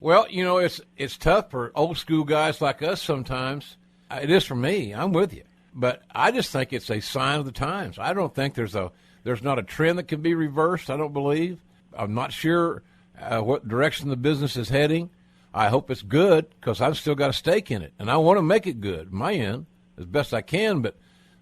Well, it's tough for old school guys like us sometimes. It is for me. I'm with you. But I just think it's a sign of the times. I don't think there's not a trend that can be reversed, I don't believe. I'm not sure what direction the business is heading. I hope it's good because I've still got a stake in it, and I want to make it good, my end, as best I can. But,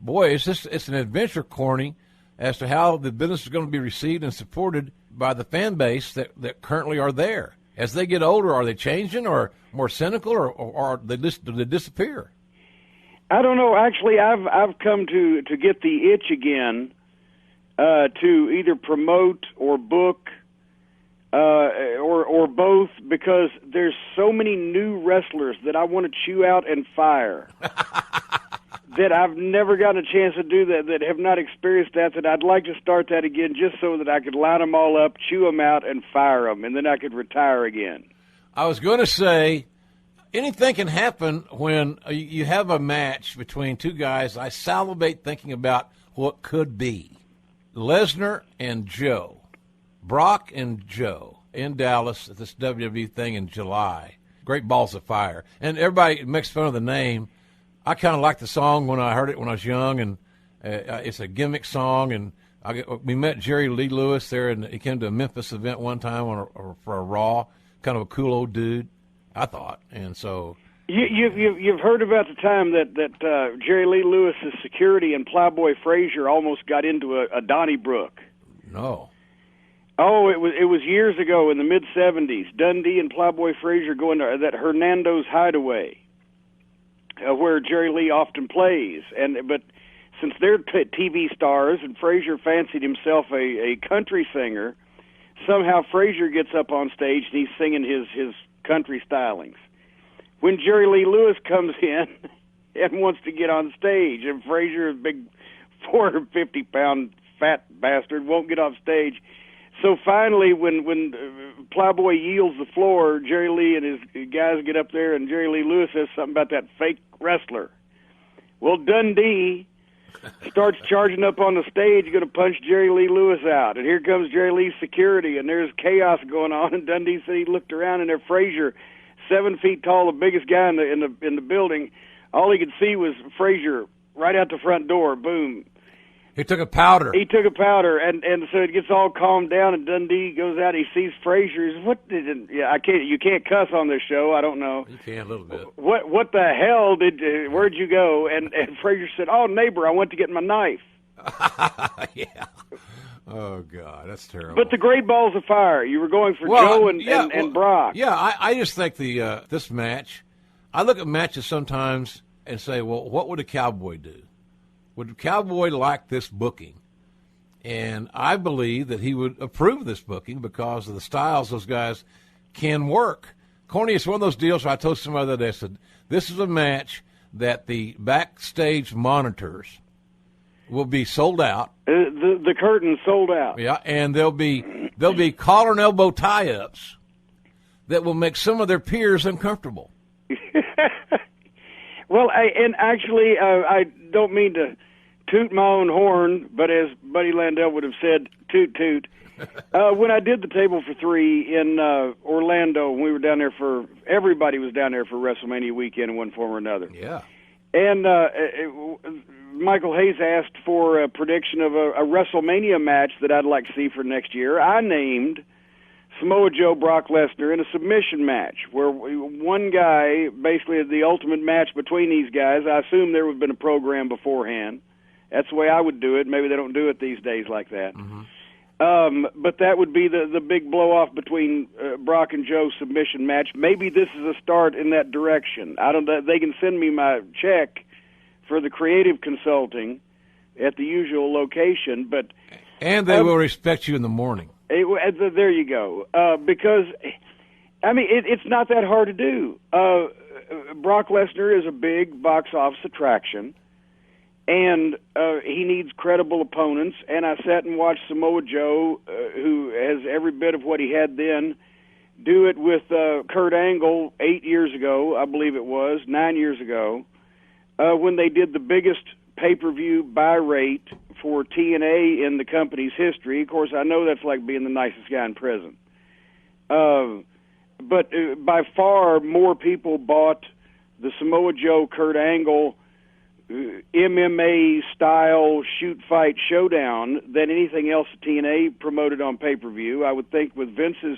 boy, it's an adventure, Corny, as to how the business is going to be received and supported by the fan base that currently are there. As they get older, are they changing or more cynical, or do they disappear? I don't know. Actually, I've come to get the itch again to either promote or book or both, because there's so many new wrestlers that I want to chew out and fire that I've never gotten a chance to do that have not experienced that I'd like to start that again, just so that I could line them all up, chew them out, and fire them, and then I could retire again. I was going to say, anything can happen when you have a match between two guys. I salivate thinking about what could be. Lesnar and Joe. Brock and Joe in Dallas at this WWE thing in July. Great balls of fire. And everybody makes fun of the name. I kind of liked the song when I heard it when I was young, and it's a gimmick song. And we met Jerry Lee Lewis there, and he came to a Memphis event one time for a Raw. Kind of a cool old dude, I thought. And so you've heard about the time that Jerry Lee Lewis's security and Plowboy Frazier almost got into a Donnybrook. No. Oh, it was years ago in the mid-'70s. Dundee and Plowboy Frazier go into that Hernando's Hideaway, where Jerry Lee often plays. But since they're TV stars and Frazier fancied himself a country singer, somehow Frazier gets up on stage and he's singing his country stylings. When Jerry Lee Lewis comes in and wants to get on stage, and Frazier, a big 450-pound fat bastard, won't get off stage. So finally, when Plowboy yields the floor, Jerry Lee and his guys get up there, and Jerry Lee Lewis says something about that fake wrestler. Well, Dundee starts charging up on the stage, going to punch Jerry Lee Lewis out. And here comes Jerry Lee's security, and there's chaos going on. And Dundee said he looked around, and there Frazier, 7 feet tall, the biggest guy in the building. All he could see was Frazier right out the front door. Boom. He took a powder. And so it gets all calmed down, and Dundee goes out. He sees Frazier. He says, "What did? Yeah, I can't. You can't cuss on this show. I don't know. You can a little bit. What the hell where'd you go?" And Frazier said, "Oh, neighbor, I went to get my knife." Yeah. Oh God, that's terrible. But the great balls of fire. You were going for Joe and Brock. Yeah, I just think this match. I look at matches sometimes and say, well, what would a cowboy do? Would a cowboy like this booking? And I believe that he would approve this booking because of the styles those guys can work. Corny, it's one of those deals where I told somebody the other day, I said, this is a match that the backstage monitors will be sold out. The curtain's sold out. Yeah, and there'll be collar and elbow tie-ups that will make some of their peers uncomfortable. Well, I don't mean to toot my own horn, but as Buddy Landell would have said, toot toot. When I did the Table for Three in Orlando, we were down there everybody was down there for WrestleMania weekend in one form or another. Yeah. And Michael Hayes asked for a prediction of a WrestleMania match that I'd like to see for next year. I named Samoa Joe, Brock Lesnar in a submission match where one guy, basically the ultimate match between these guys. I assume there would have been a program beforehand. That's the way I would do it. Maybe they don't do it these days like that. Mm-hmm. But that would be the big blow-off between Brock and Joe submission match. Maybe this is a start in that direction. They can send me my check for the creative consulting at the usual location. And they will respect you in the morning. There you go. Because, I mean, it's not that hard to do. Brock Lesnar is a big box office attraction, and he needs credible opponents. And I sat and watched Samoa Joe, who has every bit of what he had then, do it with Kurt Angle 8 years ago, I believe it was, 9 years ago, when they did the biggest pay-per-view buy rate for TNA in the company's history. Of course, I know that's like being the nicest guy in prison. but by far more people bought the Samoa Joe, Kurt Angle, MMA style shoot fight showdown than anything else that TNA promoted on pay-per-view. I would think with Vince's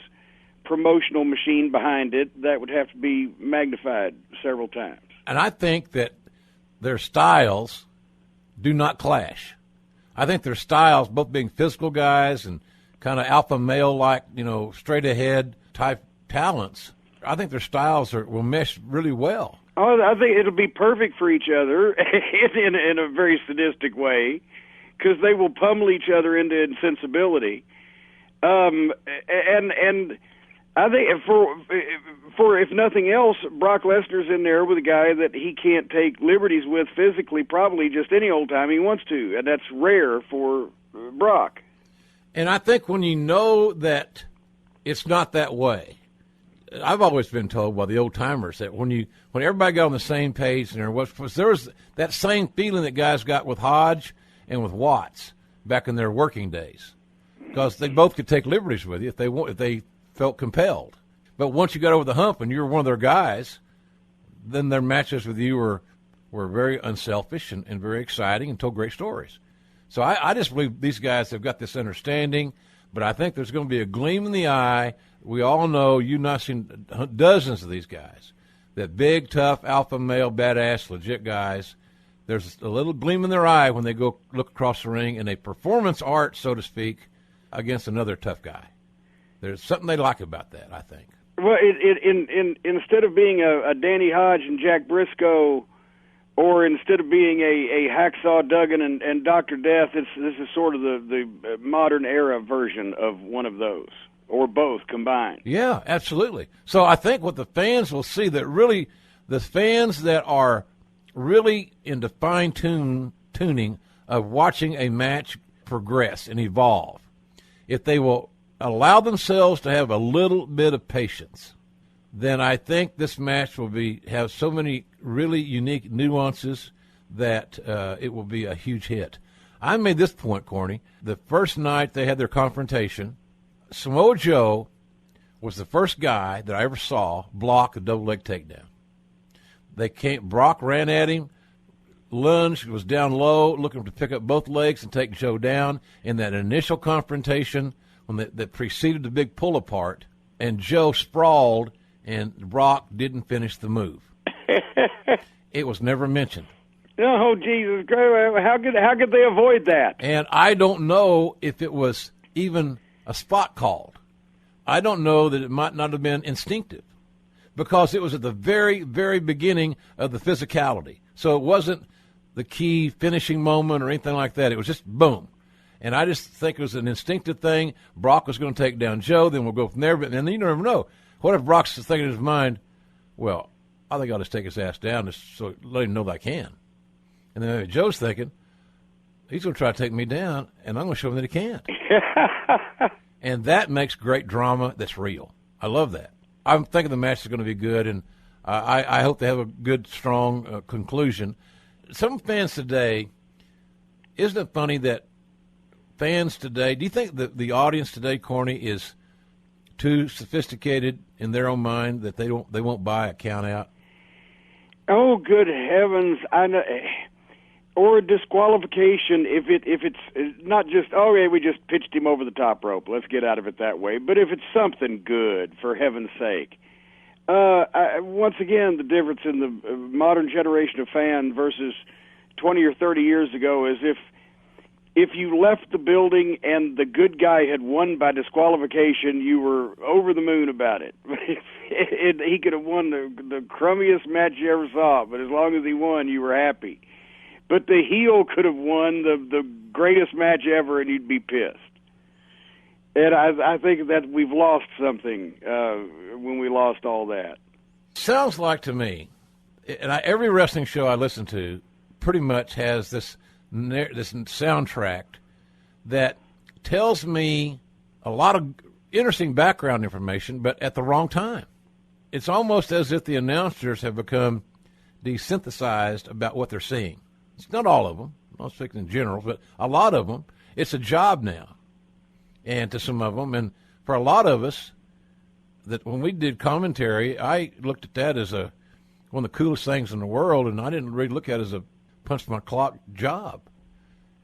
promotional machine behind it, that would have to be magnified several times. And I think that their styles do not clash. I think their styles, both being physical guys and kind of alpha male-like, straight ahead type talents, I think their styles will mesh really well. Oh, I think it'll be perfect for each other in a very sadistic way, because they will pummel each other into insensibility. And I think for if nothing else, Brock Lesnar's in there with a guy that he can't take liberties with physically, probably just any old time he wants to, and that's rare for Brock. And I think when you know that it's not that way, I've always been told by the old timers that when everybody got on the same page and there was that same feeling that guys got with Hodge and with Watts back in their working days, because they both could take liberties with you if they felt compelled. But once you got over the hump and you were one of their guys, then their matches with you were very unselfish and very exciting and told great stories. So I just believe these guys have got this understanding, but I think there's going to be a gleam in the eye. We all know, you've not seen dozens of these guys, that big, tough, alpha male, badass, legit guys. There's a little gleam in their eye when they go look across the ring in a performance art, so to speak, against another tough guy. There's something they like about that, I think. Well, instead of being a Danny Hodge and Jack Briscoe, or instead of being a Hacksaw Duggan and Dr. Death, this is sort of the modern era version of one of those, or both combined. Yeah, absolutely. So I think what the fans will see, that really the fans that are really into fine-tuning of watching a match progress and evolve, if they will allow themselves to have a little bit of patience, then I think this match will have so many really unique nuances that it will be a huge hit. I made this point, Corny. The first night they had their confrontation, Samoa Joe was the first guy that I ever saw block a double leg takedown. Brock ran at him, lunged, was down low, looking to pick up both legs and take Joe down. In that initial confrontation, that preceded the big pull apart, and Joe sprawled, and Brock didn't finish the move. It was never mentioned. Oh, Jesus Christ! How could they avoid that? And I don't know if it was even a spot called. I don't know that it might not have been instinctive, because it was at the very, very beginning of the physicality. So it wasn't the key finishing moment or anything like that. It was just boom. And I just think it was an instinctive thing. Brock was going to take down Joe, then we'll go from there. But then you never know. What if Brock's thinking in his mind, well, I think I'll just take his ass down just so let him know that I can. And then maybe Joe's thinking, he's going to try to take me down, and I'm going to show him that he can't. And that makes great drama that's real. I love that. I'm thinking the match is going to be good, and I hope they have a good, strong conclusion. Some fans today, isn't it funny that fans today, do you think that the audience today, Corny, is too sophisticated in their own mind that they won't buy a count out? Oh, good heavens! I know, or a disqualification if it's not just we just pitched him over the top rope. Let's get out of it that way. But if it's something good, for heaven's sake. Once again, the difference in the modern generation of fan versus 20 or 30 years ago is if you left the building and the good guy had won by disqualification, you were over the moon about it. He could have won the crummiest match you ever saw, but as long as he won, you were happy. But the heel could have won the greatest match ever, and you'd be pissed. And I think that we've lost something when we lost all that. Sounds like to me, and every wrestling show I listen to pretty much has this soundtrack that tells me a lot of interesting background information, but at the wrong time. It's almost as if the announcers have become desynthesized about what they're seeing. It's not all of them. I'm not speaking in general, but a lot of them. It's a job now, and to some of them. And for a lot of us, that when we did commentary, I looked at that as one of the coolest things in the world, and I didn't really look at it as a punch my clock job.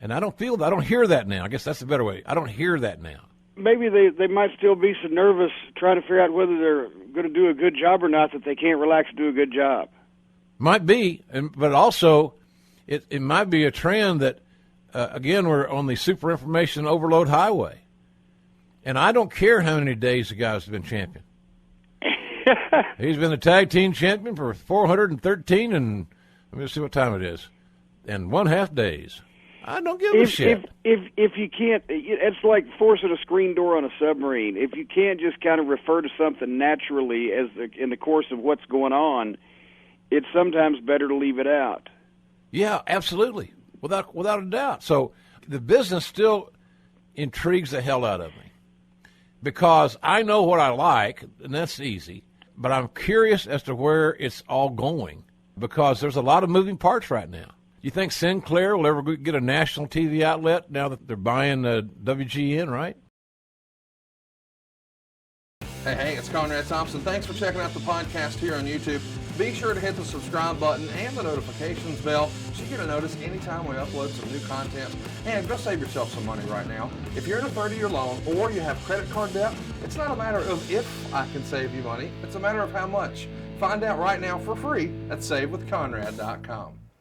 And I don't hear that now. I guess that's the better way. I don't hear that now. Maybe they might still be so nervous trying to figure out whether they're going to do a good job or not that they can't relax and do a good job. Might be, but also it might be a trend that, again, we're on the super information overload highway. And I don't care how many days the guy's been champion. He's been the tag team champion for 413 and, let me see what time it is, and 1/2 days. I don't give a shit. If you can't, it's like forcing a screen door on a submarine. If you can't just kind of refer to something naturally in the course of what's going on, it's sometimes better to leave it out. Yeah, absolutely, without a doubt. So the business still intrigues the hell out of me because I know what I like, and that's easy. But I'm curious as to where it's all going because there's a lot of moving parts right now. You think Sinclair will ever get a national TV outlet now that they're buying WGN, right? Hey, it's Conrad Thompson. Thanks for checking out the podcast here on YouTube. Be sure to hit the subscribe button and the notifications bell so you get a notice anytime we upload some new content. And go save yourself some money right now. If you're in a 30-year loan or you have credit card debt, it's not a matter of if I can save you money. It's a matter of how much. Find out right now for free at SaveWithConrad.com.